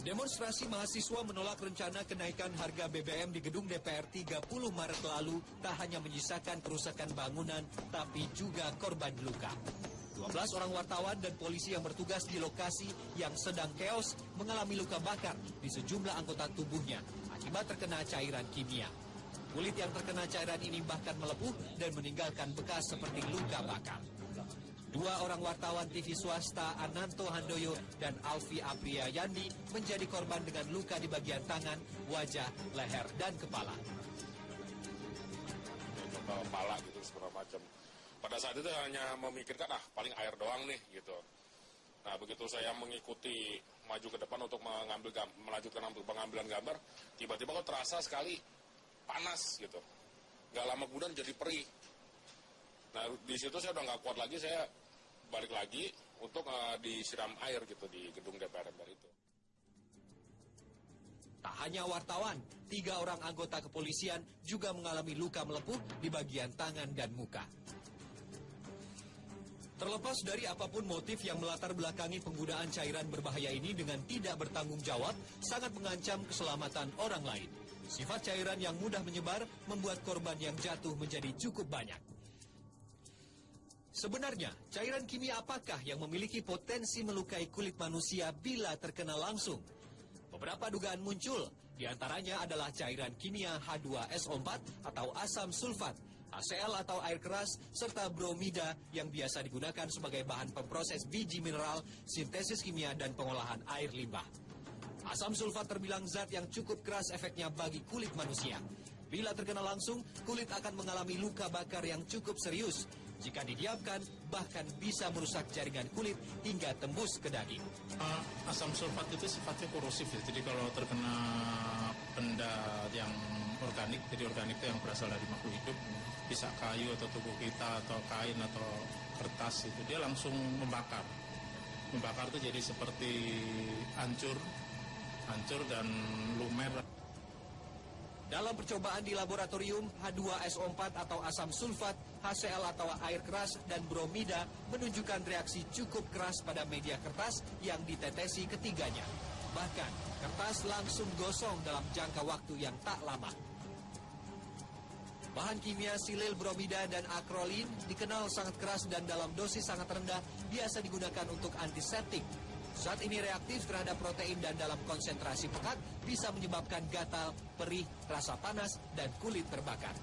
Demonstrasi mahasiswa menolak rencana kenaikan harga BBM di gedung DPR 30 Maret lalu tak hanya menyisakan kerusakan bangunan, tapi juga korban luka. 12 orang wartawan dan polisi yang bertugas di lokasi yang sedang keos mengalami luka bakar di sejumlah anggota tubuhnya akibat terkena cairan kimia. Kulit yang terkena cairan ini bahkan melepuh dan meninggalkan bekas seperti luka bakar. 2 orang wartawan TV swasta Ananto Handoyo dan Alfi Apriyayandi menjadi korban dengan luka di bagian tangan, wajah, leher, dan kepala. Kepala gitu segala macam. Pada saat itu hanya memikirkan paling air doang nih gitu. Nah begitu saya mengikuti maju ke depan untuk melanjutkan pengambilan gambar, tiba-tiba kok terasa sekali panas gitu. Gak lama kemudian jadi perih. Nah di situ saya udah nggak kuat lagi, saya balik lagi untuk disiram air gitu di gedung DPR itu. Tak hanya wartawan, 3 orang anggota kepolisian juga mengalami luka melepuh di bagian tangan dan muka. Terlepas dari apapun motif yang melatar belakangi penggunaan cairan berbahaya ini dengan tidak bertanggung jawab, sangat mengancam keselamatan orang lain. Sifat cairan yang mudah menyebar membuat korban yang jatuh menjadi cukup banyak. Sebenarnya, cairan kimia apakah yang memiliki potensi melukai kulit manusia bila terkena langsung? Beberapa dugaan muncul, diantaranya adalah cairan kimia H2SO4 atau asam sulfat, HCl atau air keras, serta bromida yang biasa digunakan sebagai bahan pemproses biji mineral, sintesis kimia, dan pengolahan air limbah. Asam sulfat terbilang zat yang cukup keras efeknya bagi kulit manusia. Bila terkena langsung, kulit akan mengalami luka bakar yang cukup serius. Jika didiamkan, bahkan bisa merusak jaringan kulit hingga tembus ke daging. Asam sulfat itu sifatnya korosif ya, jadi kalau terkena benda yang organik, jadi organik itu yang berasal dari makhluk hidup, bisa kayu atau tubuh kita atau kain atau kertas itu, dia langsung membakar. Membakar itu jadi seperti hancur dan lumer. Dalam percobaan di laboratorium, H2SO4 atau asam sulfat, HCl atau air keras, dan bromida menunjukkan reaksi cukup keras pada media kertas yang ditetesi ketiganya. Bahkan, kertas langsung gosong dalam jangka waktu yang tak lama. Bahan kimia silil bromida dan akrolin dikenal sangat keras dan dalam dosis sangat rendah biasa digunakan untuk antiseptik. Zat ini reaktif terhadap protein dan dalam konsentrasi pekat bisa menyebabkan gatal, perih, rasa panas, dan kulit terbakar.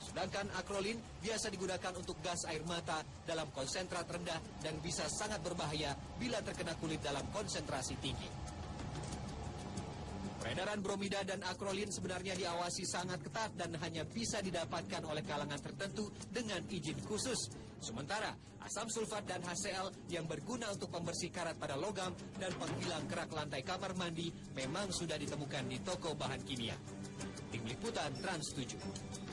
Sedangkan akrolin biasa digunakan untuk gas air mata dalam konsentrat rendah dan bisa sangat berbahaya bila terkena kulit dalam konsentrasi tinggi. Peredaran bromida dan akrolin sebenarnya diawasi sangat ketat dan hanya bisa didapatkan oleh kalangan tertentu dengan izin khusus. Sementara asam sulfat dan HCl yang berguna untuk pembersih karat pada logam dan penghilang kerak lantai kamar mandi memang sudah ditemukan di toko bahan kimia. Tim Liputan Trans 7.